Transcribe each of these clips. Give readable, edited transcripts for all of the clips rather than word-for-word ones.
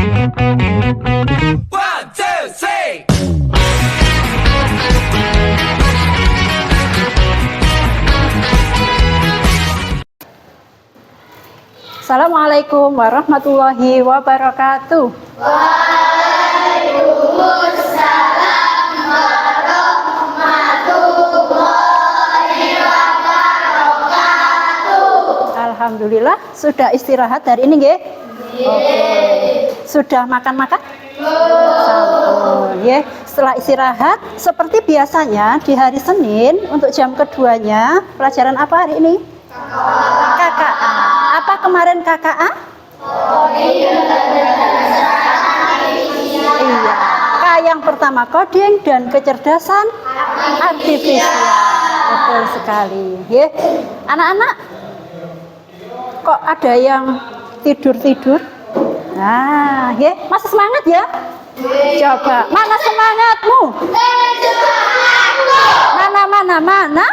One, two, three. Assalamualaikum warahmatullahi wabarakatuh. Waalaikumsalam warahmatullahi wabarakatuh. Alhamdulillah sudah istirahat hari ini nggih? Oke. Sudah makan-makan? Sampun, nggih. Setelah istirahat seperti biasanya di hari Senin untuk jam keduanya pelajaran apa hari ini? KKA. Apa kemarin KKA? Iya. K yang pertama coding dan kecerdasan artifisial. Betul sekali. Ya. Anak-anak, kok ada yang tidur-tidur? Nah, ya, masih semangat ya? Coba, mana semangatmu? Mana?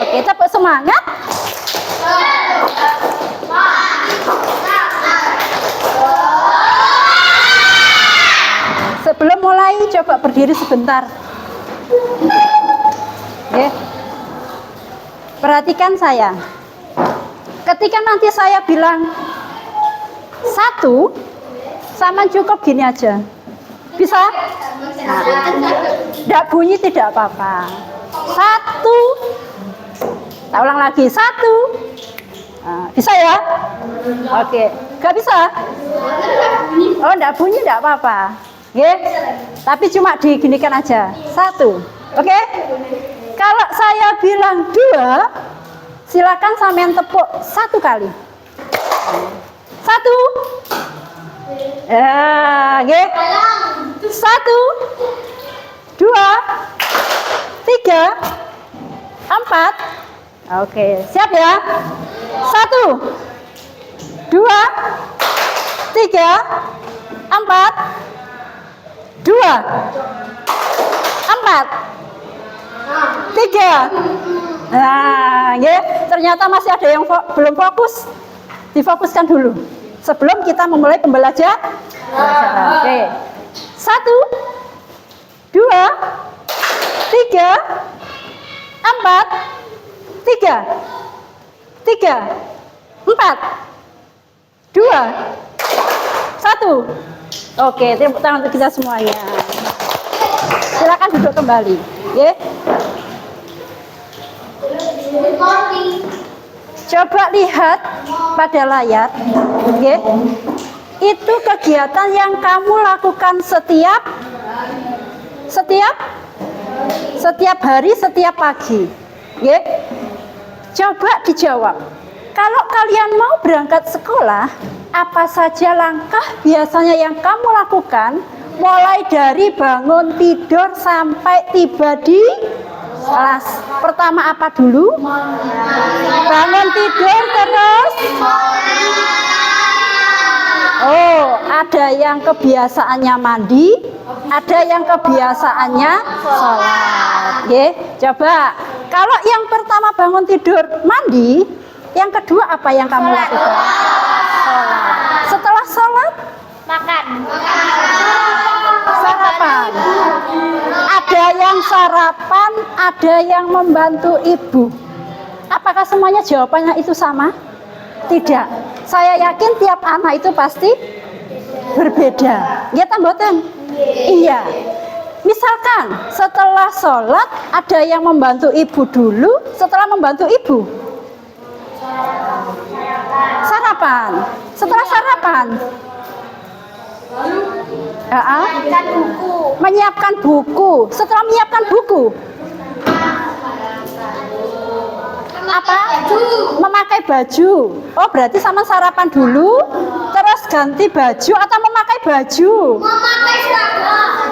Oke, tepuk semangat. Sebelum mulai, coba berdiri sebentar. Oke. Perhatikan saya. Ketika nanti saya bilang 1, sama cukup gini aja. Bisa? Tidak bunyi tidak apa-apa. 1. Kita ulang lagi. 1. Nah, bisa ya? Oke. Gak bisa? Oh, tidak bunyi tidak apa-apa. Oke. Tapi cuma diginikan aja. 1. Oke? Kalau saya bilang 2, silakan sampean tepuk 1 kali. 1. Ya, oke. 1, 2, 3, 4. Oke, siap ya? 1, 2, 3, 4, 2, 4, 3. Nah, ya, ternyata masih ada yang belum fokus. Difokuskan dulu sebelum kita memulai pembelajaran. Oke. 1, 2, 3, 4, 3, 4, 2, 1. Oke, tepuk tangan untuk kita semuanya. Silakan duduk kembali, ya. Coba lihat pada layar, ya. Itu kegiatan yang kamu lakukan setiap hari, setiap pagi, ya. Coba dijawab. Kalau kalian mau berangkat sekolah, apa saja langkah biasanya yang kamu lakukan, mulai dari bangun tidur sampai tiba di kelas? Pertama apa dulu? Bangun tidur terus. Oh, ada yang kebiasaannya mandi, ada yang kebiasaannya sholat. Oke, coba. Kalau yang pertama bangun tidur mandi, yang kedua apa yang kamu lakukan? Sholat. Setelah sholat, Makan. sarapan. Ada yang sarapan, ada yang membantu ibu. Apakah semuanya jawabannya itu sama? Tidak. Saya yakin tiap anak itu pasti berbeda. Ya, tamboten? Iya. Misalkan setelah sholat ada yang membantu ibu dulu, setelah membantu ibu sarapan. Setelah sarapan menyiapkan buku. Setelah menyiapkan buku apa? Memakai baju. Oh, berarti sama sarapan dulu, terus ganti baju atau memakai baju?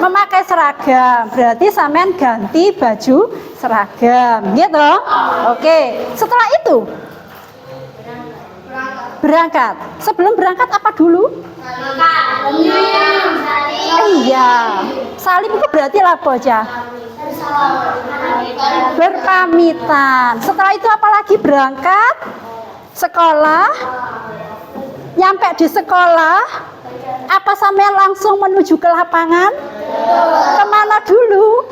Memakai seragam. Berarti sampean ganti baju seragam, gitu. Oke. Setelah itu berangkat. Sebelum berangkat apa dulu? Iya. Salim itu berarti lapo aja. Berpamitan. Setelah itu apa lagi? Berangkat sekolah. Nyampe di sekolah, apa sampean langsung menuju ke lapangan? Kemana dulu?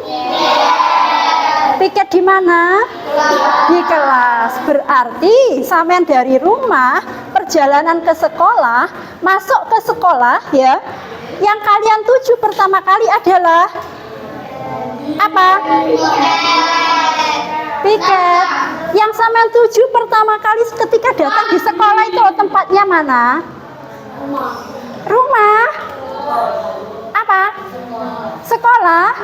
Piket di mana? Di kelas. Berarti sampean dari rumah, perjalanan ke sekolah, masuk ke sekolah ya. Yang kalian tuju pertama kali adalah apa? Piket. Yang sampean tuju pertama kali ketika datang di sekolah itu tempatnya mana? Rumah. Apa? Sekolah.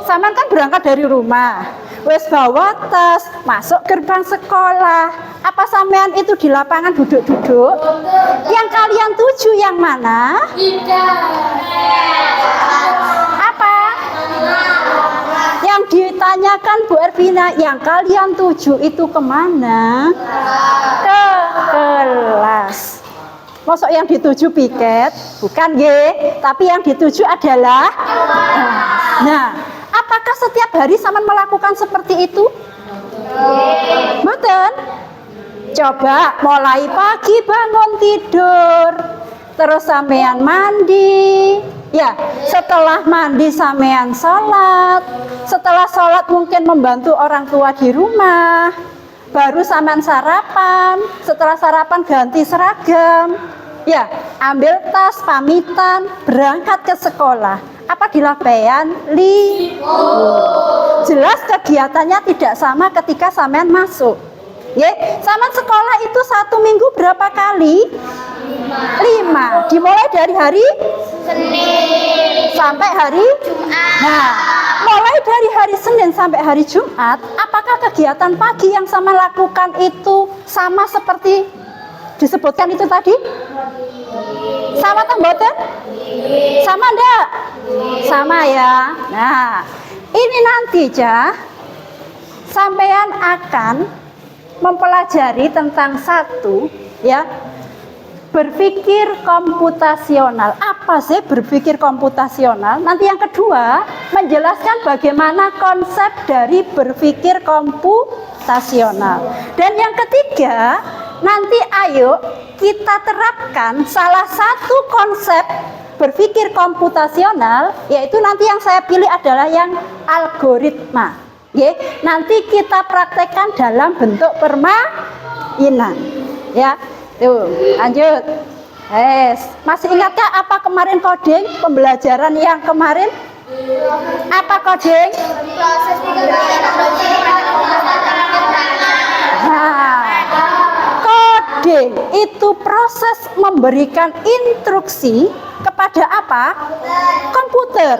Sampean kan berangkat dari rumah. Wes bawa tas, masuk gerbang sekolah. Apa sampean itu di lapangan duduk-duduk? Yang kalian tuju yang mana? Apa? Yang ditanyakan Bu Ervina, yang kalian tuju itu kemana? Ke kelas. Masuk yang dituju piket? Bukan ye, tapi yang dituju adalah nah, apakah setiap hari sama melakukan seperti itu? Betul. Coba mulai pagi bangun tidur, terus sampean mandi, ya. Setelah mandi sampean sholat, setelah sholat mungkin membantu orang tua di rumah, baru sampean sarapan, setelah sarapan ganti seragam, ya. Ambil tas, pamitan, berangkat ke sekolah. Apa dilakukan? Jelas kegiatannya tidak sama ketika sampean masuk. Ya, sampean sekolah itu 1 minggu berapa kali? 5. Dimulai dari hari Senin sampai hari Jumat. Nah, mulai dari hari Senin sampai hari Jumat, apakah kegiatan pagi yang sama lakukan itu sama seperti disebutkan itu tadi? Sama tak mboten? Sama enggak? Sama ya. Nah, ini nanti ya sampean akan mempelajari tentang satu ya, berpikir komputasional. Apa sih berpikir komputasional? Nanti yang kedua menjelaskan bagaimana konsep dari berpikir komputasional. Dan yang ketiga, nanti ayo kita terapkan salah satu konsep berpikir komputasional, yaitu nanti yang saya pilih adalah yang algoritma. Ya, nanti kita praktekkan dalam bentuk permainan. Ya, tuh, lanjut. Masih ingatkah apa kemarin coding pembelajaran yang kemarin? Apa coding? Proses Nah, coding itu proses memberikan instruksi kepada apa? Komputer.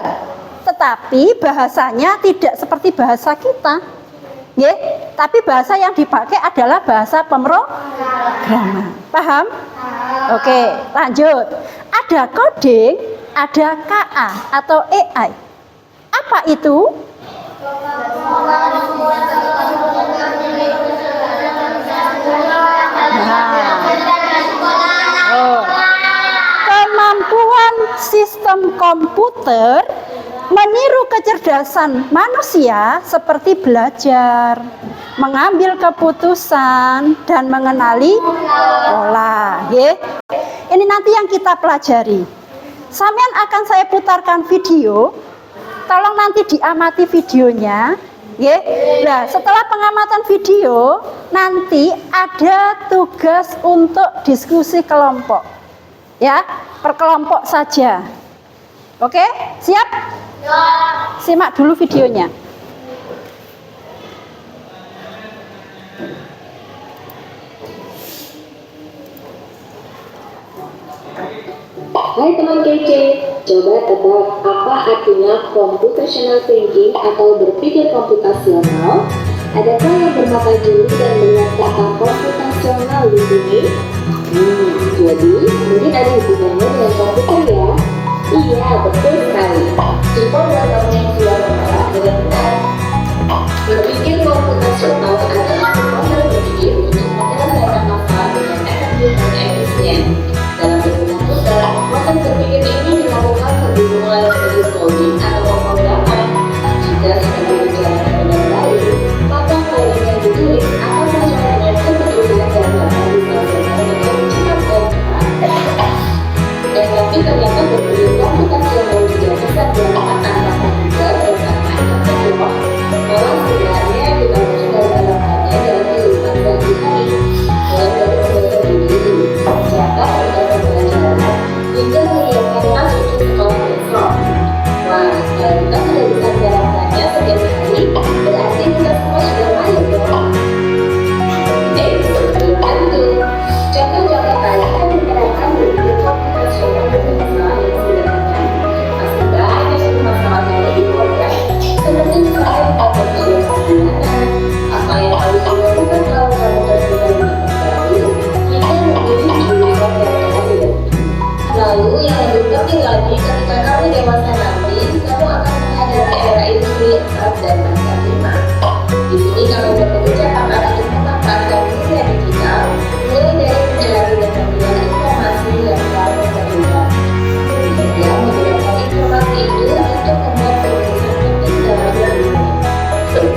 Tetapi bahasanya tidak seperti bahasa kita. Ya, tapi bahasa yang dipakai adalah bahasa pemrograman. Paham? Oke, lanjut. Ada coding, ada KA atau AI. Apa itu? Kemampuan sistem komputer meniru kecerdasan manusia seperti belajar, mengambil keputusan, dan mengenali pola. Ini nanti yang kita pelajari. Sampean akan saya putarkan video. Tolong nanti diamati videonya. Nah, setelah pengamatan video, nanti ada tugas untuk diskusi kelompok. Ya, per kelompok saja. Oke, siap? Simak dulu videonya. Hai teman kece, coba tebak apa artinya computational thinking atau berpikir komputasional? Adakah yang bermata jeli dan melihat kata komputasional di sini? Jadi mungkin ada hubungannya dengan komputer ya? Iya, betul sekali. Info buat kamu yang sudah menolak dengan benar. Berpikir komputasional adalah proses berpikir untuk menyelesaikan masalah dengan efektif dan efisien. Dalam berkomputer, proses berpikir ini dilakukan sebelum mulai proses coding atau pemrograman. Jika sudah dijalankan dengan baik, maka file yang ditulis akan sesuai dengan kebutuhan dan bahkan diselesaikan dengan cepat dan cepat. Tapi ketika kamu dewasa nanti, kamu akan menghadapi era industri 4 dan masa 5. Di sini kami berkebijakan untuk memanfaatkan dunia digital, mulai dari mencari dan membuat informasi yang selalu berbeda. Kemudian menggunakan informasi itu untuk membuat keputusan penting dalam hidup.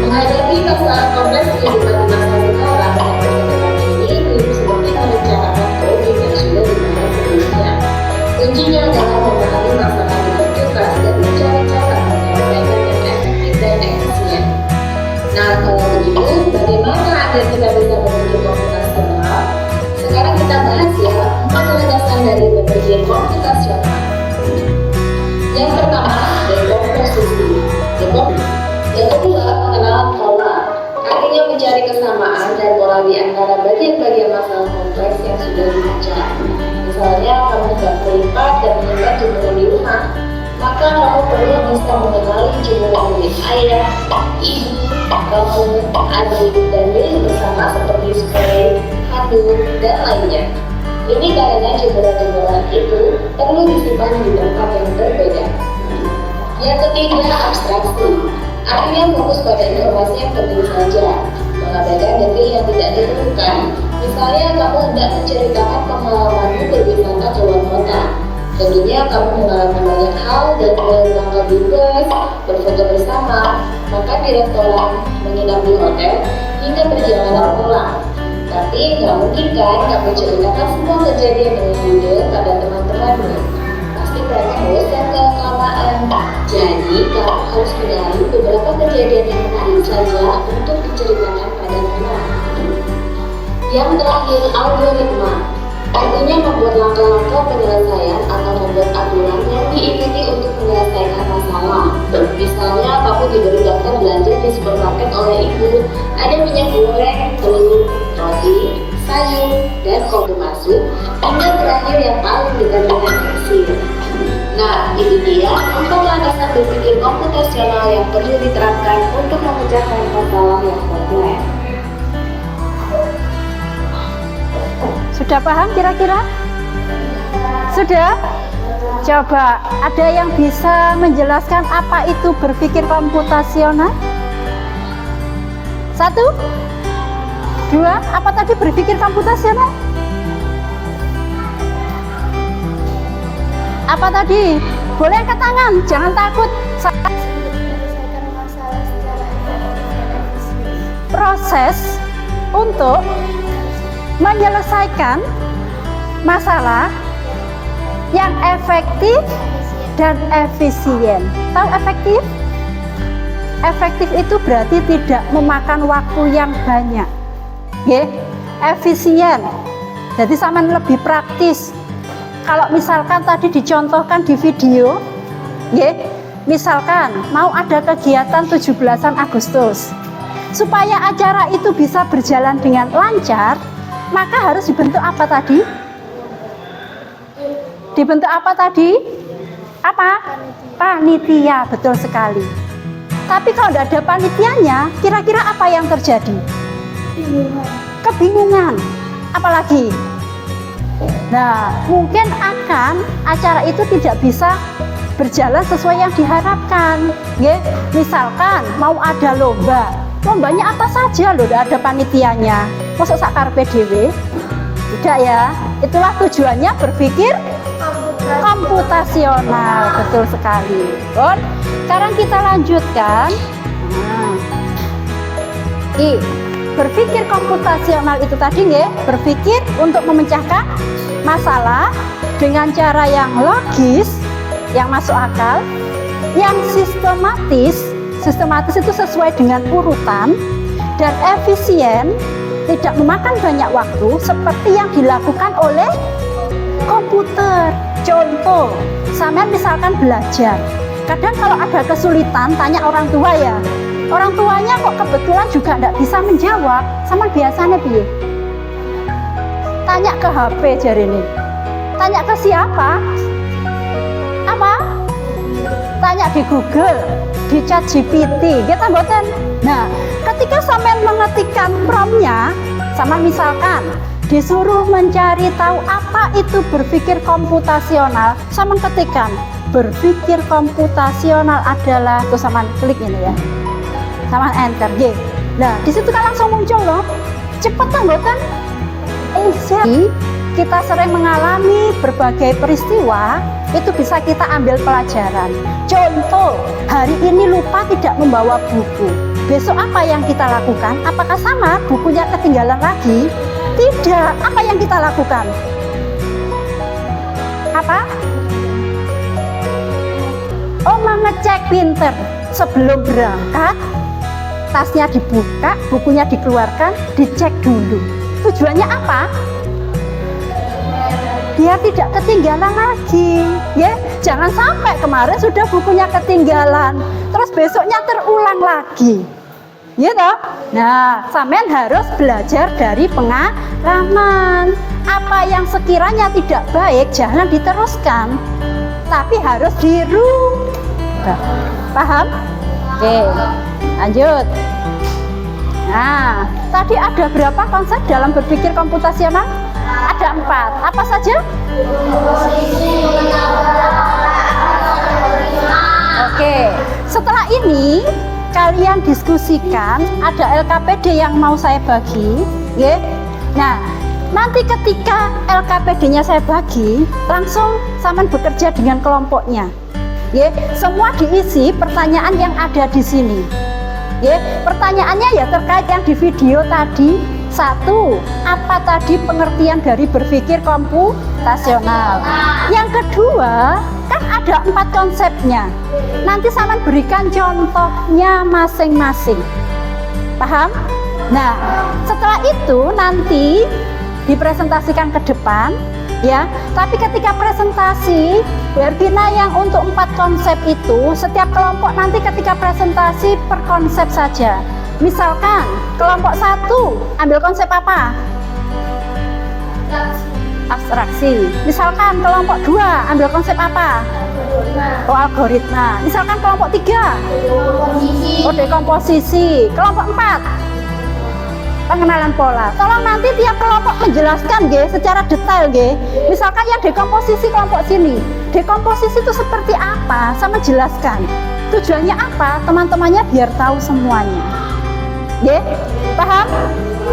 Menghadapi masalah kompleks kehidupan di masa sekarang dan perkembangan ini belum seperti merencanakan COVID yang sudah dimulai sebelumnya. Kuncinya adalah memahami masalah dengan tuntas dan mencari cara menyelesaikan yang efektif dan efisien. Nah, kalau begitu, bagaimana agar kita bisa berpikir komputasional? Sekarang kita bahas ya 4 landasan dari berpikir komputasional. Yang pertama, dekomposisi. Yang kedua, pengenalan pola. Artinya mencari kesamaan dan pola di antara bagian-bagian masalah kompleks yang sudah dibaca. Misalnya, kamu tidak melipat dan menyimpan jumlah di rumah, maka kamu perlu bisa mengenali jumlah milik ayah, ibu, kamu, adik, dan milik bersama seperti sepele, handuk, dan lainnya. Ini karena jumlah-jumlah itu perlu disimpan di tempat yang berbeda. Yang ketiga, abstraksi. Artinya fokus pada informasi yang penting saja, mengabaikan detail yang tidak diperlukan. Misalnya, kamu hendak menceritakan pengalamanmu berwisata ke luar kota. Tentunya kamu mengalami banyak hal dan berangkat bebas, berfoto bersama, makan di restoran, menginap di hotel, hingga perjalanan pulang. Tapi nggak mungkin kan kamu ceritakan semua kejadian dengan detail pada teman-temanmu. Pasti mereka bosan kelamaan. Jadi kamu harus mengenali beberapa kejadian yang menarik saja untuk diceritakan pada teman. Yang terakhir, algoritma. Artinya membuat langkah-langkah penyelesaian atau membuat aturan yang diikuti untuk menyelesaikan masalah. Misalnya, kamu diberi daftar belanja di supermarket oleh ibu, ada minyak goreng, telur, roti, sayur, dan kode masuk, hingga terakhir yang paling dekat dengan kasir. Nah, itu dia 4 landasan berpikir komputasional yang perlu diterapkan untuk memecahkan masalah yang kompleks. Sudah paham kira-kira? Sudah? Coba, ada yang bisa menjelaskan apa itu berpikir komputasional? 1, 2, apa tadi berpikir komputasional? Apa tadi? Boleh angkat tangan, jangan takut. Menyelesaikan masalah secara efektif dan efisien. Proses untuk menyelesaikan masalah yang efektif dan efisien. Tahu efektif? Efektif itu berarti tidak memakan waktu yang banyak. Nggih, efisien. Jadi sampean lebih praktis. Kalau misalkan tadi dicontohkan di video, nggih, misalkan mau ada kegiatan 17-an Agustus. Supaya acara itu bisa berjalan dengan lancar, maka harus dibentuk apa tadi? Dibentuk apa tadi? Apa? Panitia, betul sekali. Tapi kalau tidak ada panitianya, kira-kira apa yang terjadi? Kebingungan. Apalagi? Nah, mungkin akan acara itu tidak bisa berjalan sesuai yang diharapkan. Ya, misalkan mau ada lomba, lombanya apa saja loh, tidak ada panitianya. Masuk sakar PDW? Tidak ya. Itulah tujuannya berpikir komputasional, betul sekali. Bon, sekarang kita lanjutkan. Berpikir komputasional itu tadi nggih, berpikir untuk memecahkan masalah dengan cara yang logis, yang masuk akal, yang sistematis. Sistematis itu sesuai dengan urutan dan efisien, tidak memakan banyak waktu seperti yang dilakukan oleh komputer. Contoh, sampean misalkan belajar. Kadang kalau ada kesulitan tanya orang tua ya. Orang tuanya kok kebetulan juga tidak bisa menjawab. Sama biasanya piye? Tanya ke HP jari ini. Tanya ke siapa? Apa? Tanya di Google, di ChatGPT, kita mboten. Nah, ketika sampean mengetikkan prompt-nya, sama misalkan disuruh mencari tahu apa itu berpikir komputasional, sama ketikkan berpikir komputasional adalah, tuh sama klik ini ya, sama enter G. Nah di situ kan langsung muncul loh, cepetan kan? Kita sering mengalami berbagai peristiwa, itu bisa kita ambil pelajaran. Contoh, hari ini lupa tidak membawa buku. Besok apa yang kita lakukan? Apakah sama? Bukunya ketinggalan lagi? Tidak. Apa yang kita lakukan? Apa? Oh, mengecek pinter. Sebelum berangkat, tasnya dibuka, bukunya dikeluarkan, dicek dulu. Tujuannya apa? Biar tidak ketinggalan lagi, ya. Jangan sampai kemarin sudah bukunya ketinggalan, terus besoknya terulang lagi, gitu. Nah, sampean harus belajar dari pengalaman. Apa yang sekiranya tidak baik jangan diteruskan, tapi harus dirubah. Paham? Oke, lanjut. Nah, tadi ada berapa konsep dalam berpikir komputasional? Ada 4. Apa saja? Oke, setelah ini kalian diskusikan. Ada LKPD yang mau saya bagi, ya. Nah, nanti ketika LKPD-nya saya bagi, langsung sampean bekerja dengan kelompoknya, ya. Semua diisi pertanyaan yang ada di sini, ya. Pertanyaannya ya terkait yang di video tadi. 1. Apa tadi pengertian dari berpikir komputasional? Yang kedua, kan ada 4 konsepnya. Nanti sampean berikan contohnya masing-masing. Paham? Nah, setelah itu nanti dipresentasikan ke depan, ya. Tapi ketika presentasi, Berbina yang untuk 4 konsep itu, setiap kelompok nanti ketika presentasi per konsep saja. Misalkan kelompok 1 ambil konsep apa? Abstraksi. Misalkan kelompok 2 ambil konsep apa? Oh, algoritma. Misalkan kelompok 3 dekomposisi. Kelompok 4 pengenalan pola. Tolong nanti tiap kelompok menjelaskan secara detail. Misalkan yang dekomposisi kelompok sini, dekomposisi itu seperti apa, sama jelaskan. Tujuannya apa? Teman-temannya biar tahu semuanya. Paham?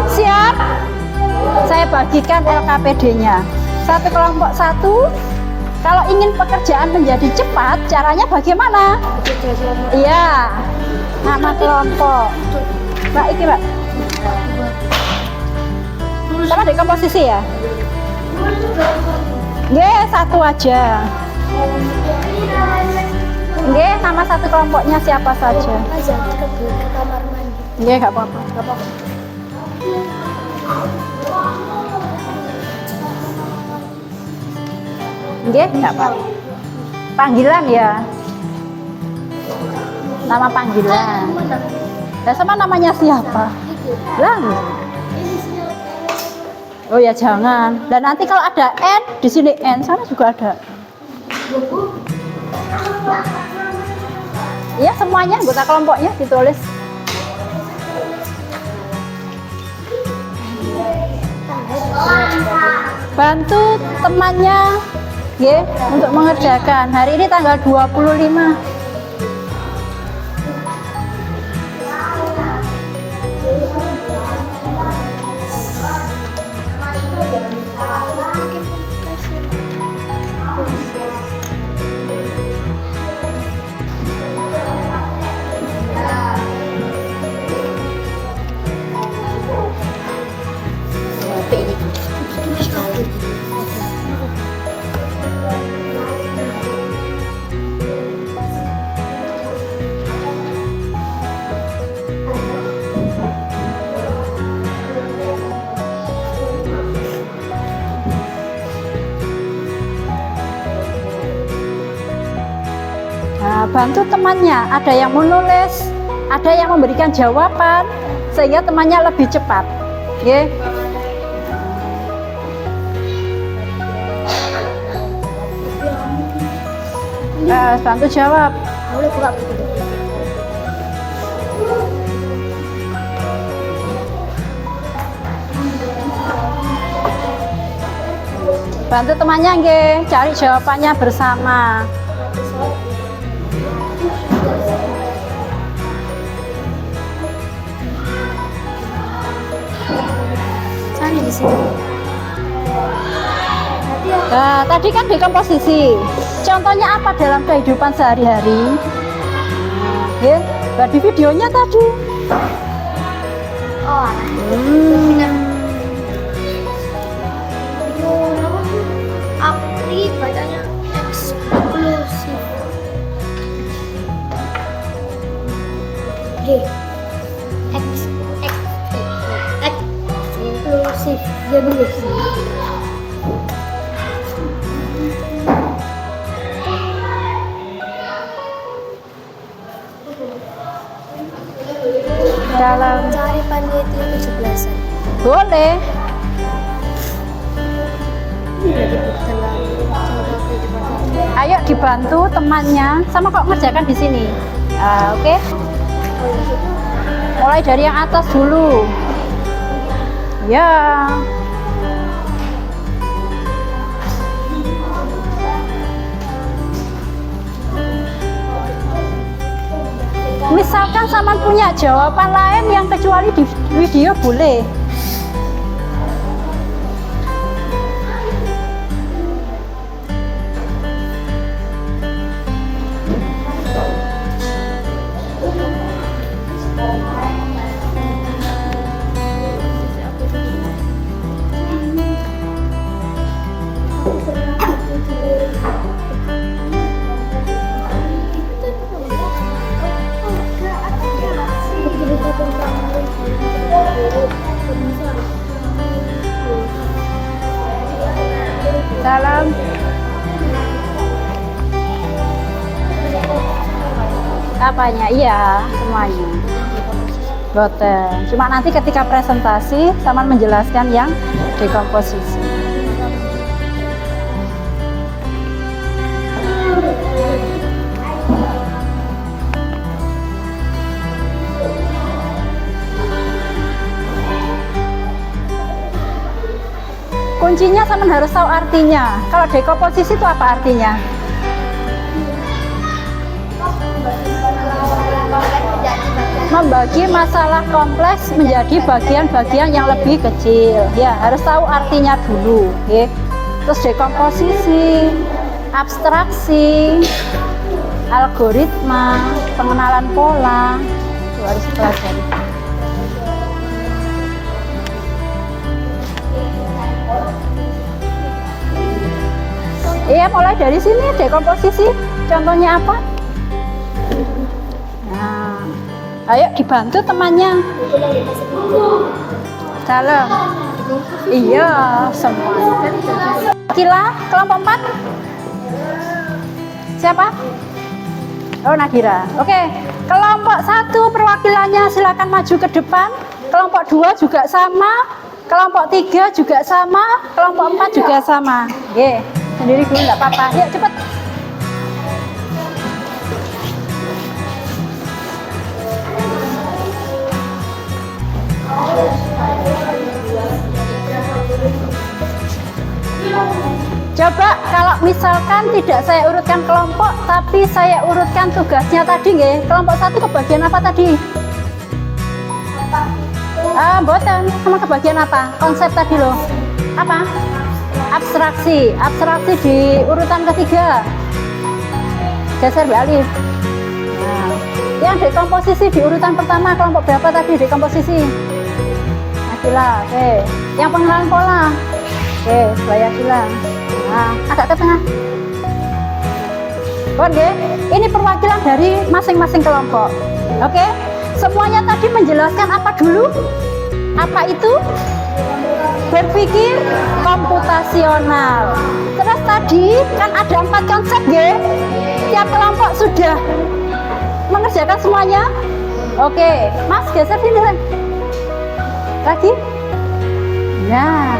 Siap? Saya bagikan LKPD-nya. Satu kelompok 1. Kalau ingin pekerjaan menjadi cepat, caranya bagaimana? Iya. Nama kelompok. Mbak, iki Mbak. Sama dekomposisi ya? Satu aja. Nama satu kelompoknya siapa saja? Nggak apa-apa. Nggak apa. Panggilan ya. Nama panggilan. Ya sama namanya siapa? Lang. Oh ya jangan. Dan nanti kalau ada N, di sini N, sana juga ada. Ya semuanya anggota kelompoknya ditulis. Bantu temannya untuk mengerjakan. Hari ini tanggal 25. Bantu temannya, ada yang menulis, ada yang memberikan jawaban sehingga temannya lebih cepat. Bantu jawab. Boleh buka buku. Bantu temannya nggih, cari jawabannya bersama. Cari di sini. Nah, tadi kan dekomposisi. Contohnya apa dalam kehidupan sehari-hari? Ya, di videonya tadi. Oh, ini bacanya eksklusif. Eksklusif. Ya benar. Dalam Cari panitia 17-an. boleh. Ayo dibantu temannya, sama kok ngerjakan di sini. Oke. Mulai dari yang atas dulu. Ya. Misalkan sama punya jawaban lain yang kecuali di video boleh. Dalam apanya? Iya, semuanya. Boten. Cuma nanti ketika presentasi sama menjelaskan yang dekomposisi. Kuncinya sama harus tahu artinya. Kalau dekomposisi itu apa artinya? Membagi masalah kompleks menjadi bagian-bagian yang lebih kecil. Ya, harus tahu artinya dulu. Ya. Terus dekomposisi, abstraksi, algoritma, pengenalan pola, itu harus dipelajari. Iya, mulai dari sini dekomposisi. Contohnya apa? Nah, ayo dibantu temannya. Dalam. Iya, semua. Kila, kelompok 4. Siapa? Oh, Nadira. Oke. Kelompok 1 perwakilannya silakan maju ke depan. Kelompok 2 juga sama. Kelompok 3 juga sama. Kelompok 4 juga sama. Oke. Sendiri dulu nggak apa-apa. Yuk cepet. Coba kalau misalkan tidak saya urutkan kelompok, tapi saya urutkan tugasnya tadi, nggih. Kelompok 1 kebagian apa tadi? Boten. Sama kebagian apa? Konsep tadi loh. Apa? Abstraksi. Abstraksi di urutan ketiga. Geser Mbak Alif. Nah, yang dekomposisi di urutan pertama kelompok berapa tadi dekomposisi? Akila. Oke. Yang pengenalan pola. Oke, sebelah Akila. Nah, agak ke tengah. Oke, ini perwakilan dari masing-masing kelompok. Oke, semuanya tadi menjelaskan apa dulu? Apa itu? Berpikir komputasional. Terus tadi kan ada 4 konsep, ya. Tiap kelompok sudah mengerjakan semuanya. Oke, Mas geser sini lagi. Nah,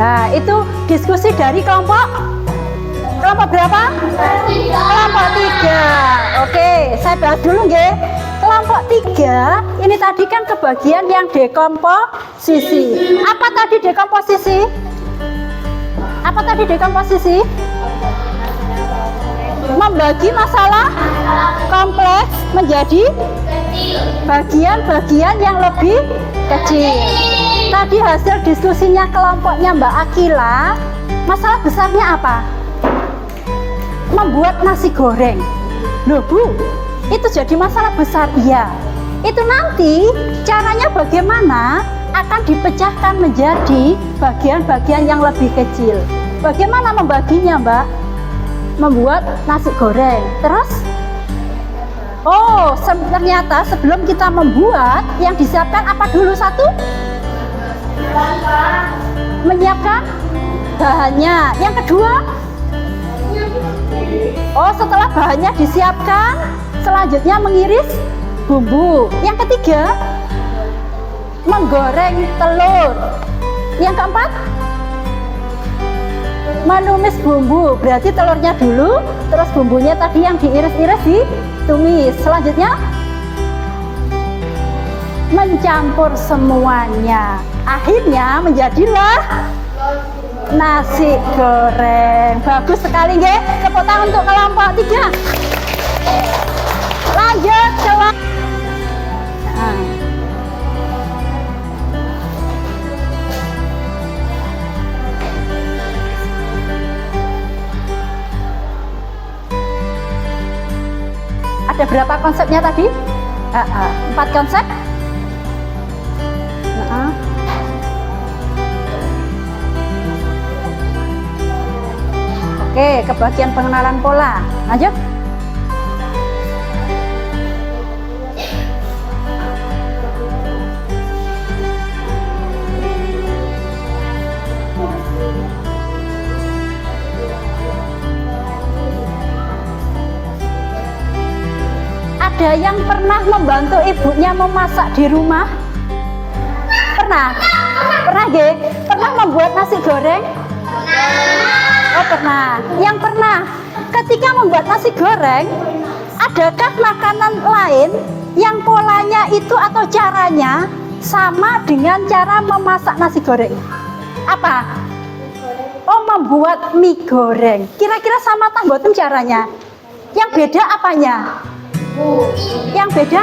Nah, itu diskusi dari kelompok berapa? Kelompok 3. Oke, saya bahas dulu nggih. Kelompok 3 ini tadi kan kebagian yang dekomposisi. Apa tadi dekomposisi? Membagi masalah kompleks menjadi bagian-bagian yang lebih kecil. Tadi hasil diskusinya kelompoknya Mbak Akila, masalah besarnya apa? Membuat nasi goreng. Loh Bu, itu jadi masalah besar. Iya. Itu nanti caranya bagaimana akan dipecahkan menjadi bagian-bagian yang lebih kecil. Bagaimana membaginya, Mbak? Membuat nasi goreng. Terus? Oh, ternyata sebelum kita membuat, yang disiapkan apa dulu satu? Menyiapkan bahannya. Yang kedua? Oh, setelah bahannya disiapkan, selanjutnya mengiris bumbu. Yang ketiga, menggoreng telur. Yang keempat, menumis bumbu. Berarti telurnya dulu, terus bumbunya tadi yang diiris-iris ditumis. Selanjutnya mencampur semuanya. Akhirnya menjadilah nasi goreng. Bagus sekali nggih. Tepuk tangan untuk kelompok 3. Lanjut kelompok. Ada berapa konsepnya tadi? 4 konsep. Oke, ke bagian pengenalan pola. Lanjut. Ada yang pernah membantu ibunya memasak di rumah? Pernah? Pernah nggih? Pernah membuat nasi goreng? Oh, pernah. Yang pernah ketika membuat nasi goreng, adakah makanan lain yang polanya itu atau caranya sama dengan cara memasak nasi goreng? Apa? Oh, membuat mie goreng. Kira-kira sama tak mboten caranya? Yang beda apanya? Yang beda?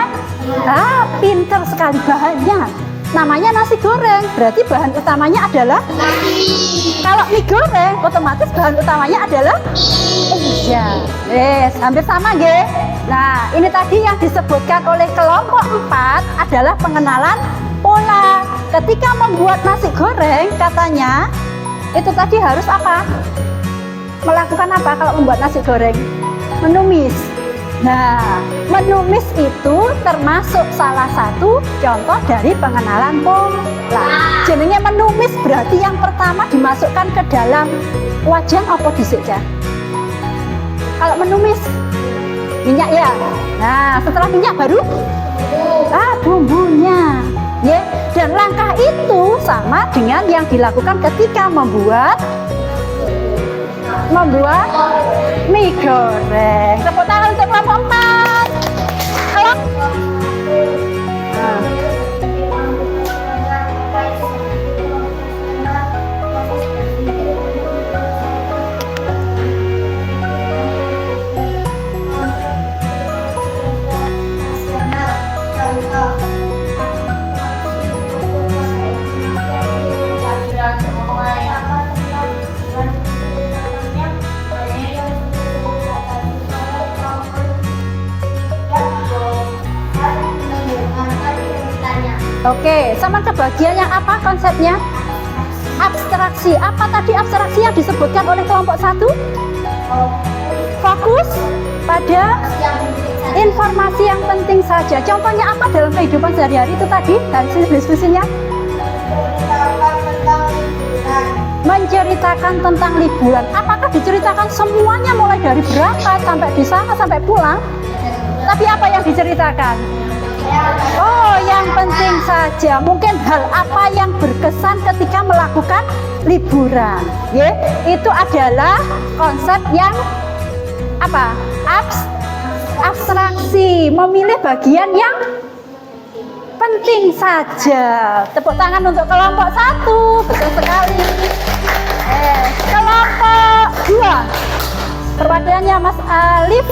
Pinter sekali bahannya. Namanya nasi goreng, berarti bahan utamanya adalah nasi. Kalau mie goreng, otomatis bahan utamanya adalah iya. Hampir sama nggih. Nah, ini tadi yang disebutkan oleh kelompok 4 adalah pengenalan pola. Ketika membuat nasi goreng, katanya itu tadi harus apa? Melakukan apa kalau membuat nasi goreng? Menumis. Nah, menumis itu termasuk salah satu contoh dari pengenalan pola. Jenenge menumis berarti yang pertama dimasukkan ke dalam wajan apa dhisik ya? Kalau menumis minyak ya. Nah, setelah minyak baru bumbunya. Ya, dan langkah itu sama dengan yang dilakukan ketika membuat mie goreng. Tepuk tangan untuk kelompok 4. Halo. Oke, sama ke bagian yang apa konsepnya? Abstraksi. Apa tadi abstraksi yang disebutkan oleh kelompok 1? Fokus pada informasi yang penting saja. Contohnya apa dalam kehidupan sehari-hari itu tadi dari diskusinya? Menceritakan tentang liburan. Apakah diceritakan semuanya mulai dari berangkat sampai di sana sampai pulang? Tapi apa yang diceritakan? Oh, yang penting saja, mungkin hal apa yang berkesan ketika melakukan liburan. Ya, itu adalah konsep yang apa? Abstraksi, memilih bagian yang penting saja. Tepuk tangan untuk kelompok 1, betul sekali. Kelompok 2, perwakilannya Mas Alif.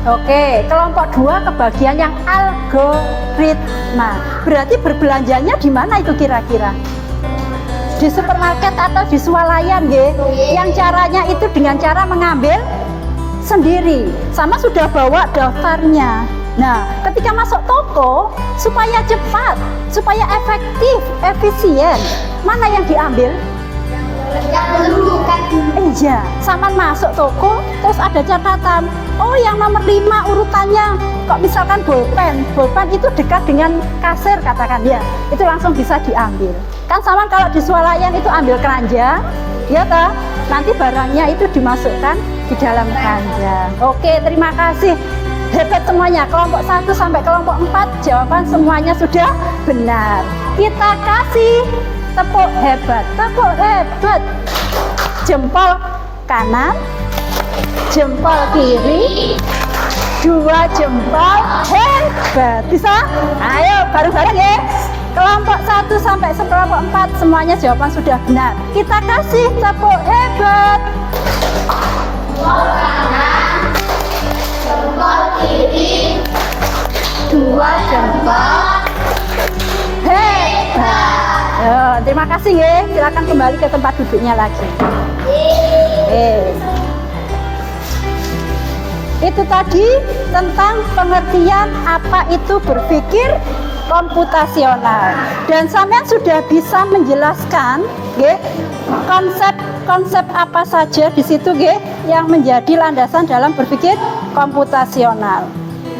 Oke, kelompok 2 ke bagian yang algoritma. Berarti berbelanjanya di mana itu kira-kira? Di supermarket atau di swalayan, ya? Yang caranya itu dengan cara mengambil sendiri, sama sudah bawa daftarnya. Nah, ketika masuk toko, supaya cepat, supaya efektif, efisien, mana yang diambil? Iya, sama masuk toko, terus ada catatan. Oh, yang nomor 5 urutannya. Kok misalkan bolpen itu dekat dengan kasir katakan ya, itu langsung bisa diambil. Kan sama kalau di swalayan itu ambil keranjang, ya toh? Nanti barangnya itu dimasukkan di dalam keranjang. Oke, terima kasih. Hebat semuanya, kelompok 1 sampai kelompok 4 jawaban semuanya sudah benar. Kita kasih tepuk hebat, tepuk hebat. Jempol kanan, jempol kiri, 2 jempol, hebat. Bisa? Ayo bareng-bareng ya. Kelompok 1 sampai kelompok 4 semuanya jawaban sudah benar. Kita kasih tepuk hebat. Jempol kanan, jempol kiri, 2 jempol, hebat. Terima kasih ya. Silakan kembali ke tempat duduknya lagi. Itu tadi tentang pengertian apa itu berpikir komputasional, dan sampean sudah bisa menjelaskan konsep apa saja di situ yang menjadi landasan dalam berpikir komputasional.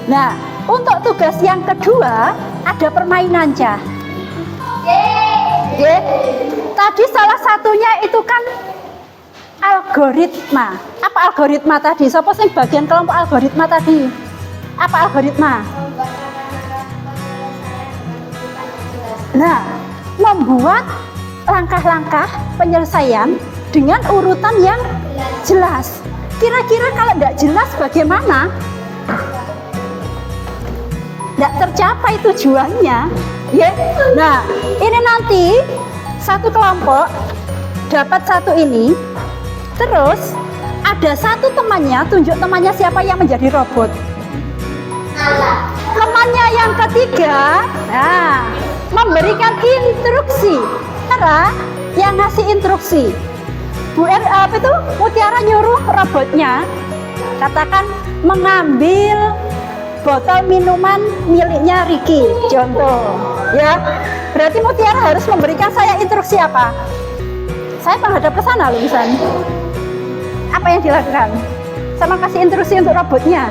Nah, untuk tugas yang kedua ada permainan cah. Tadi salah satunya itu kan algoritma. Apa algoritma tadi? Siapa sih bagian kelompok algoritma tadi? Apa algoritma? Nah, membuat langkah-langkah penyelesaian dengan urutan yang jelas. Kira-kira kalau tidak jelas bagaimana? Tidak tercapai tujuannya. Ya. Nah, ini nanti satu kelompok dapat satu ini, terus ada satu temannya, tunjuk temannya siapa yang menjadi robot. Temannya yang ketiga, nah, memberikan instruksi. Cara yang ngasih instruksi, apa itu? Mutiara nyuruh robotnya, katakan mengambil botol minuman miliknya Ricky, contoh, ya. Berarti Mutiara harus memberikan saya instruksi apa? Saya menghadap ke sana loh misalnya. Apa yang dilakukan? Sama kasih instruksi untuk robotnya.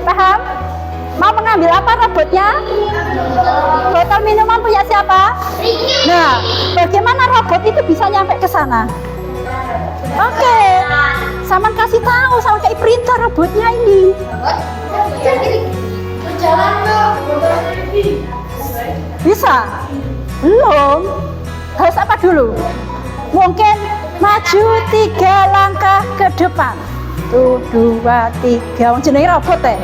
Paham? Mau mengambil apa robotnya? Botol minuman punya siapa? Nah, bagaimana robot itu bisa nyampe ke sana? Oke, sama kasih tahu, sama kayak perintah robotnya ini. Bisa? Belum. Harus apa dulu? Mungkin maju 3 langkah ke depan. 1, 2, 3. Jenenge robot ya.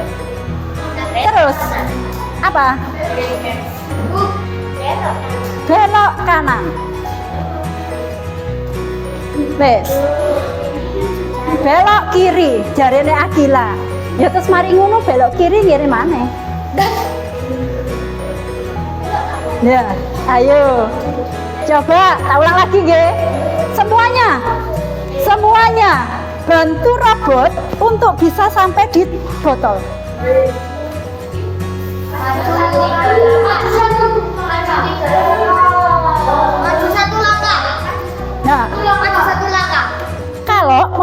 Terus apa? Belok kanan. Wes. Belok kiri, jarene Akila. Ya terus mari ngono belok kiri ngiri maneh. Ya, ayo. Coba ulang lagi nggih. Semuanya bantu robot untuk bisa sampai di botol.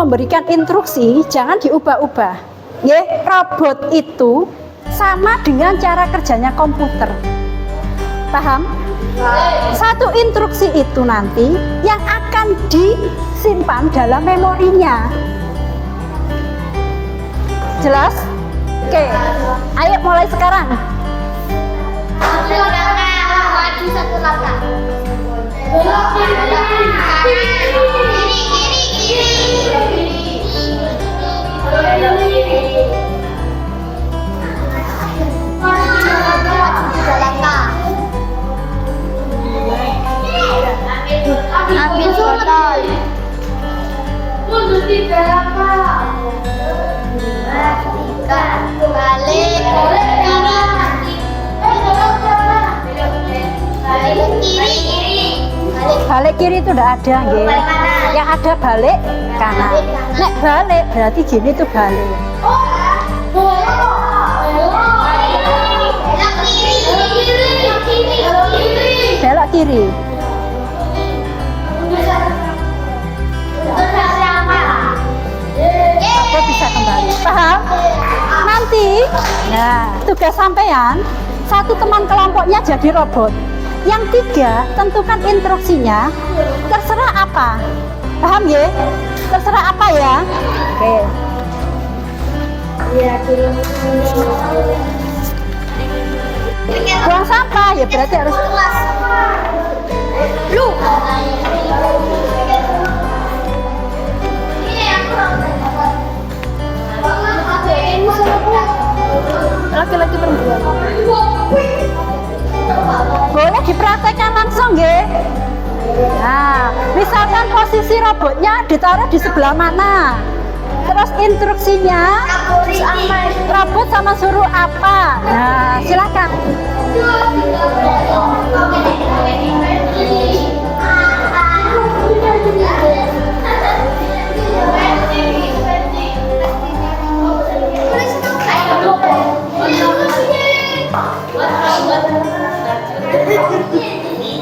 memberikan instruksi jangan diubah-ubah. Ya, robot itu sama dengan cara kerjanya komputer. Paham? Satu instruksi itu nanti yang akan disimpan dalam memorinya. Jelas? Oke, ayo mulai sekarang. Maju satu langkah. Belok ambil botol. Mundur 3 langkah. 3 balik Balik kiri itu udah ada, nggih. Yang ada balik kanan. Nek balik berarti gini tuh balik. Belok kiri. Aku bisa kembali. Paham? Nanti, nah tugas sampean, satu teman kelompoknya jadi robot. Yang 3, tentukan instruksinya. Terserah apa. Paham ya? Terserah apa ya? Oke. Buang sampah ya berarti harus lu. Laki-laki perempuan. Boleh dipraktekkan langsung nggih. Nah, misalkan posisi robotnya ditaruh di sebelah mana, terus instruksinya robot sama suruh apa. Nah, silakan.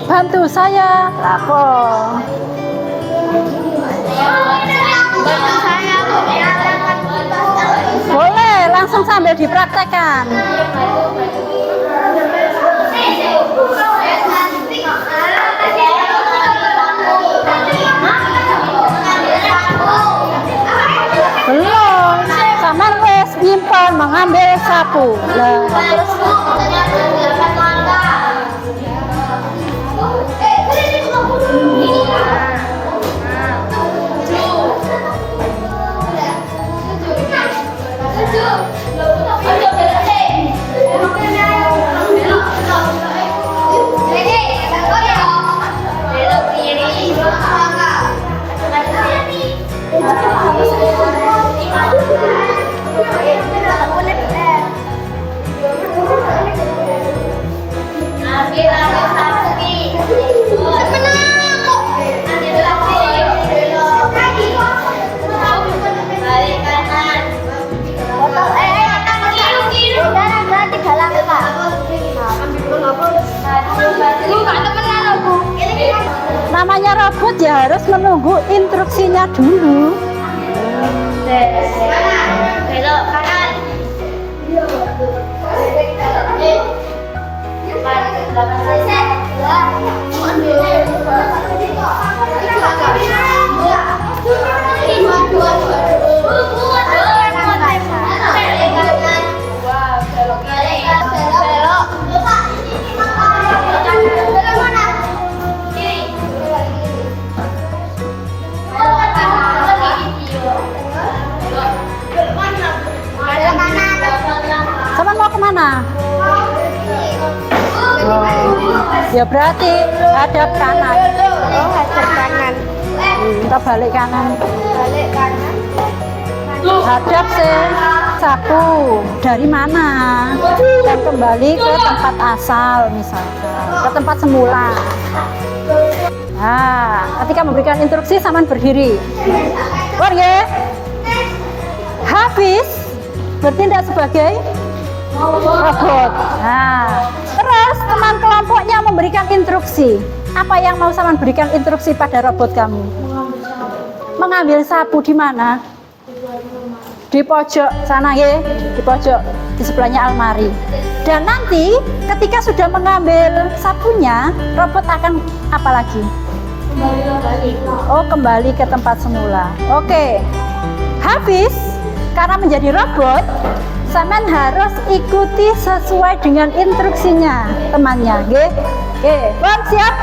Bantu saya lapor. Boleh langsung sambil dipraktekkan. Belum, sama wes nyimpan mengambil sapu. Lah. Namanya robot ya harus menunggu instruksinya dulu. Belok kanan. Sama mau kemana? Ya berarti hadap kanan. Oh, hadap kanan. Kita balik kanan. Balik kanan. Hadap sapu dari mana? Dan kembali ke tempat asal misalkan, ke tempat semula. Nah, ketika memberikan instruksi saman berdiri. Warga habis bertindak sebagai robot. Nah, terus teman kelompoknya memberikan instruksi. Apa yang mau saman berikan instruksi pada robot kamu? mengambil sapu di mana? Di pojok sana ya, di pojok di sebelahnya almari. Dan nanti ketika sudah mengambil sapunya, robot akan apa lagi? Oh, kembali ke tempat semula. Oke. Habis karena menjadi robot, Saman harus ikuti sesuai dengan instruksinya temannya, nggih. Oke, Bon, siap?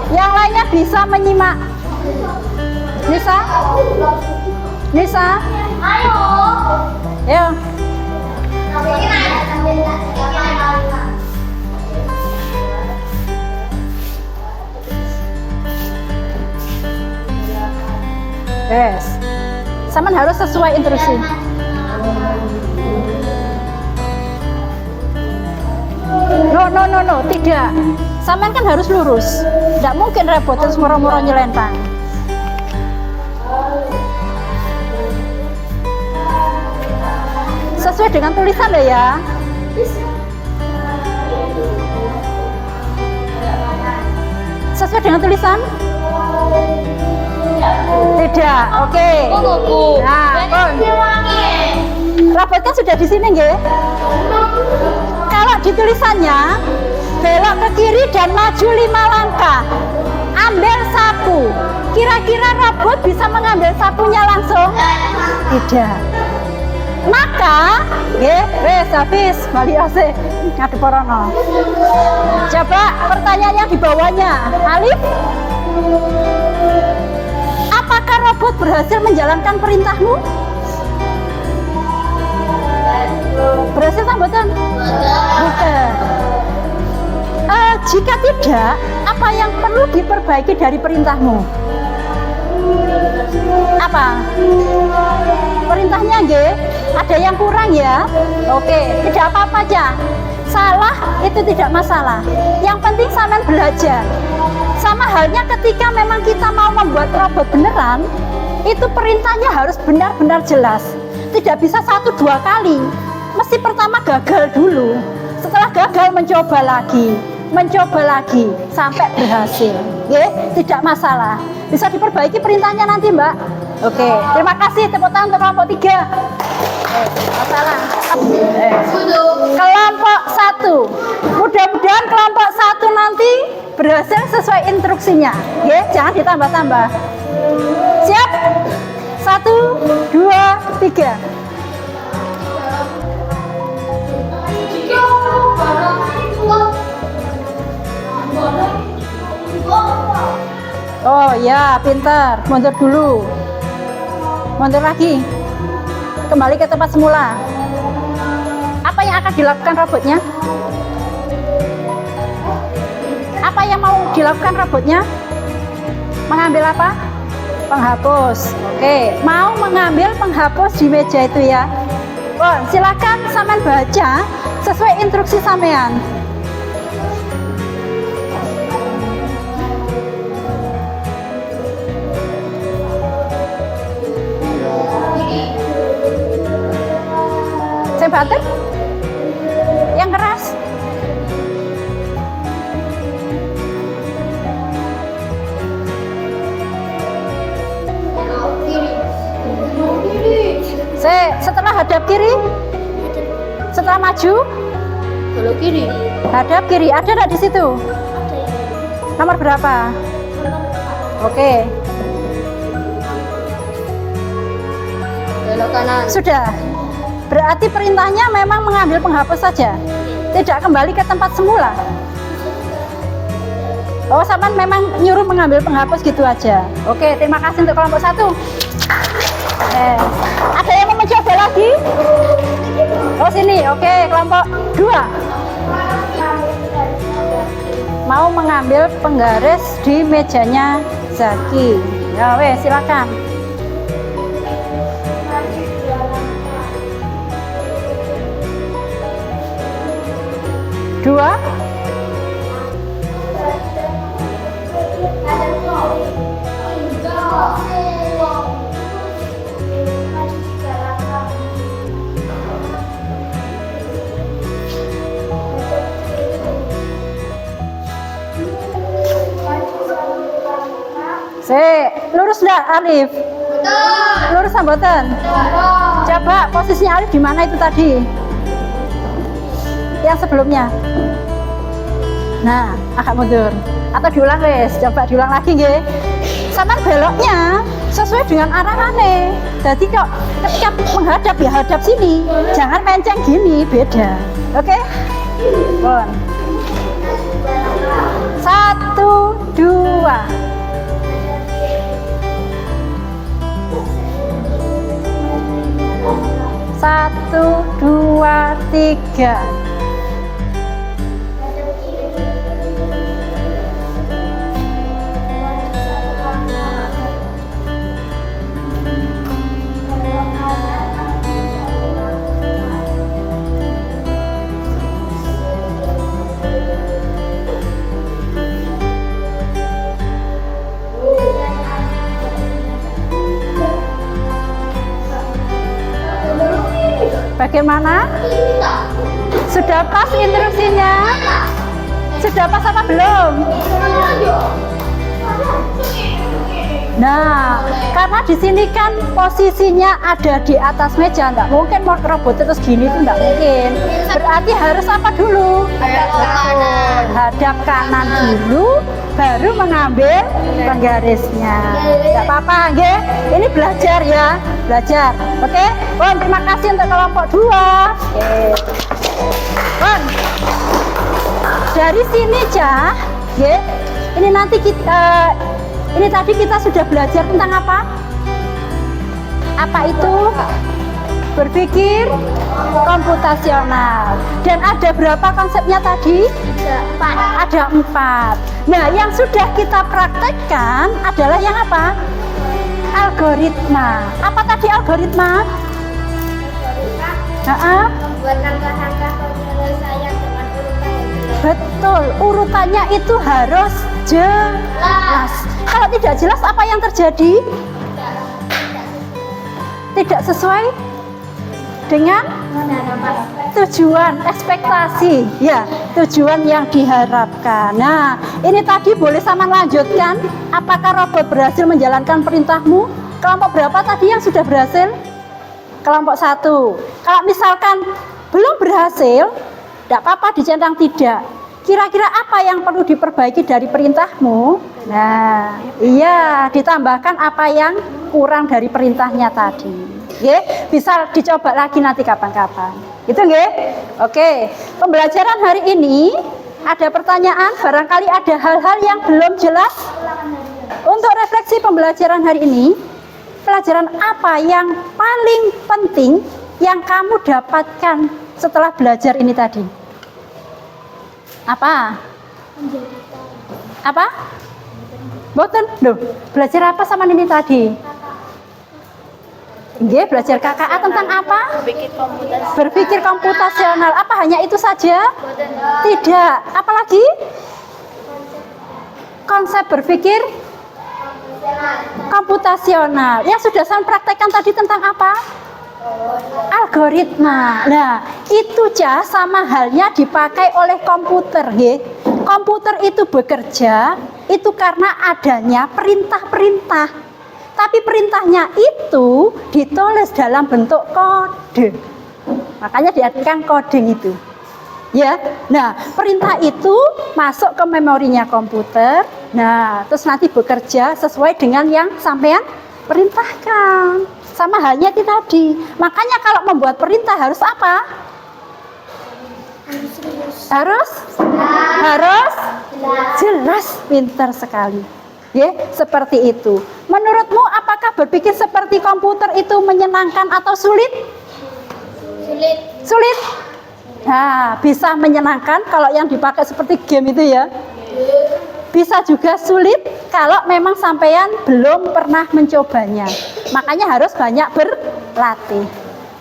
Yang lainnya bisa menyimak. Nisa? Nisa? Ayo. Ayo. Yes. Saman harus sesuai instruksi. No, tidak. Saman kan harus lurus. Tidak mungkin repot terus moro-moro nyelentang. Sesuai dengan tulisan loh ya. Sesuai dengan tulisan? Tidak. Oke. Nah, robotnya sudah di sini nggih. Kalau di tulisannya belok ke kiri dan maju 5 langkah. Ambil sapu. Kira-kira robot bisa mengambil sapunya langsung? Tidak. Maka, wes habis, balik AC, ngadep porono. Coba pertanyaan yang di bawahnya, Alif. Apakah robot berhasil menjalankan perintahmu? Berhasil sambutan? Bukan. Jika tidak, apa yang perlu diperbaiki dari perintahmu? Apa? Perintahnya nggih, ada yang kurang ya? Oke, tidak apa-apa aja. Salah itu tidak masalah. Yang penting Saman belajar. Sama halnya ketika memang kita mau membuat robot beneran, itu perintahnya harus benar-benar jelas. Tidak bisa 1-2 kali. Mesti pertama gagal dulu. Setelah gagal mencoba lagi sampai berhasil. Oke, tidak masalah. Bisa diperbaiki perintahnya nanti, Mbak. Oke, terima kasih. Tepuk tangan untuk kelompok 3. Masalah. Kelompok 1. Mudah-mudahan kelompok 1 nanti berhasil sesuai instruksinya. Ya, jangan ditambah-tambah. Siap? 1, 2, 3. Oh ya, pintar. Mundur dulu. Mundur lagi. Kembali ke tempat semula. Apa yang akan dilakukan robotnya? Apa yang mau dilakukan robotnya? Mengambil apa? Penghapus. Oke, mau mengambil penghapus di meja itu ya. Bon, silakan Saman baca sesuai instruksi sampean. Saya batin? Yang keras? Setelah hadap kiri, setelah maju, Belok kiri. hadap kiri. Ada nggak di situ? Nomor berapa? Oke, Belok kanan. sudah. Berarti perintahnya memang mengambil penghapus saja, tidak kembali ke tempat semula. Oh, Saman memang nyuruh mengambil penghapus gitu aja. Oke, terima kasih untuk kelompok 1. Ada yang mau mencoba lagi? Oh, sini. Oke, kelompok 2. Mau mengambil penggaris di mejanya Zaki. Ya, wes, silakan. Dua. Lurus enggak Alif? Lurus mboten? Coba posisinya Alif di mana itu tadi? Yang sebelumnya. Nah, agak mundur. Atau diulang wes, coba diulang lagi nggih. Sampeyan beloknya sesuai dengan arahannya. Jadi kok ketika menghadap ya hadap sini, jangan menceng gini, beda. Oke? Bon. 1, 2. Satu, dua, tiga. Bagaimana? Sudah pas instruksinya? Sudah pas apa belum? Nah, karena di sini kan posisinya ada di atas meja, nggak mungkin mau robot terus gini tuh nggak mungkin. Berarti harus apa dulu? Hadap kanan dulu, baru mengambil penggarisnya. Nggak apa-apa, nggih. Ini belajar ya, belajar. Oke, Bon, terima kasih untuk kelompok 2. Oke, Bon. Dari sini Cah, nggih. Ini nanti kita. Ini tadi kita sudah belajar tentang apa? Apa itu? Berpikir komputasional. Dan ada berapa konsepnya tadi? Ada 4. Nah, yang sudah kita praktekkan adalah yang apa? Algoritma. Apa tadi algoritma? Membuat langkah-langkah penyelesaian dengan urutan yang jelas. Betul, urutannya itu harus jelas. Kalau tidak jelas apa yang terjadi? Tidak sesuai dengan tujuan, ekspektasi, ya, tujuan yang diharapkan. Nah, ini tadi boleh sama lanjutkan. Apakah robot berhasil menjalankan perintahmu? Kelompok berapa tadi yang sudah berhasil? Kelompok 1. Kalau misalkan belum berhasil, tidak apa-apa dicentang tidak. Kira-kira apa yang perlu diperbaiki dari perintahmu? Nah, iya, ditambahkan apa yang kurang dari perintahnya tadi. Nggih, bisa dicoba lagi nanti kapan-kapan. Itu nggih? Oke, pembelajaran hari ini ada pertanyaan, barangkali ada hal-hal yang belum jelas. Untuk refleksi pembelajaran hari ini, pelajaran apa yang paling penting yang kamu dapatkan setelah belajar ini tadi? Apa? Apa? Boten, loh, belajar apa sama ini tadi? Nggih, belajar KKA tentang apa? Berpikir komputasional. Apa hanya itu saja? Tidak. Apalagi? Konsep berpikir komputasional. Yang sudah saya praktekkan tadi tentang apa? Algoritma. Nah, itu Cah sama halnya dipakai oleh komputer, nggih. Komputer itu bekerja itu karena adanya perintah-perintah. Tapi perintahnya itu ditulis dalam bentuk kode. Makanya diartikan coding itu. Ya. Nah, perintah itu masuk ke memorinya komputer. Nah, terus nanti bekerja sesuai dengan yang sampean perintahkan. Sama halnya itu tadi. Makanya kalau membuat perintah harus apa? Harus jelas. Pintar sekali. Ya, seperti itu. Menurutmu apakah berpikir seperti komputer itu menyenangkan atau sulit? Sulit. Nah, bisa menyenangkan kalau yang dipakai seperti game itu ya. Bisa juga sulit kalau memang sampean belum pernah mencobanya. Makanya harus banyak berlatih.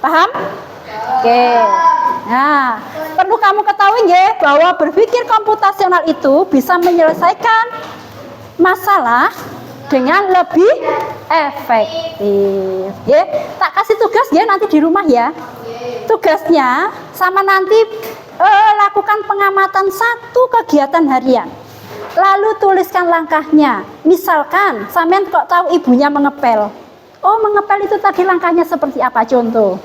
Paham? Oke. Nah, perlu kamu ketahui ya bahwa berpikir komputasional itu bisa menyelesaikan masalah dengan lebih efektif. Ya, tak kasih tugas ya nanti di rumah ya. Tugasnya sama nanti lakukan pengamatan 1 kegiatan harian. Lalu tuliskan langkahnya. Misalkan sampean kok tahu ibunya mengepel. Oh, mengepel itu tadi langkahnya seperti apa? Contoh.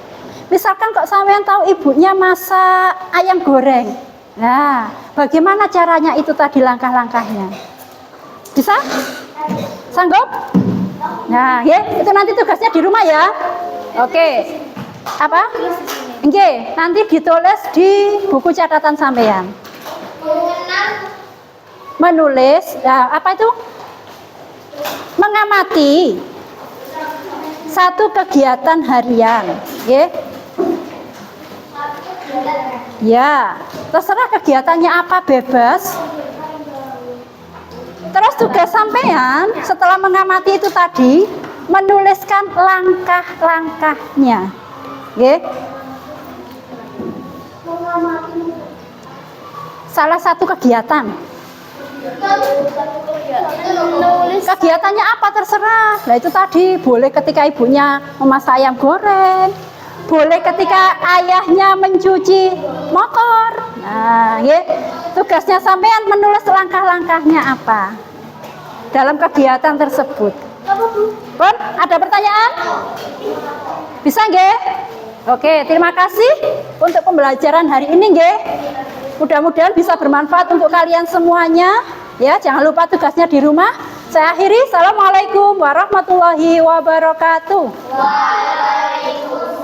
Misalkan kok sampean tahu ibunya masak ayam goreng. Nah, bagaimana caranya itu tadi langkah-langkahnya? Bisa? Sanggup? Nah, ya, itu nanti tugasnya di rumah ya. Oke. Apa? Oke, nanti ditulis di buku catatan sampean. Menulis, nah, apa itu? Mengamati satu kegiatan harian, ya. Ya, terserah kegiatannya apa, bebas. Terus tugas sampean setelah mengamati itu tadi menuliskan langkah-langkahnya, ya. Salah satu kegiatan. Kegiatannya apa terserah. Nah itu tadi boleh ketika ibunya memasak ayam goreng, boleh ketika ayahnya mencuci motor. Nah, ya, tugasnya sampean menulis langkah-langkahnya apa dalam kegiatan tersebut. Bon, ada pertanyaan? Bisa nggih? Oke, terima kasih untuk pembelajaran hari ini nggih. Mudah-mudahan bisa bermanfaat untuk kalian semuanya. Ya, jangan lupa tugasnya di rumah. Saya akhiri. Assalamualaikum warahmatullahi wabarakatuh. Waalaikumsalam.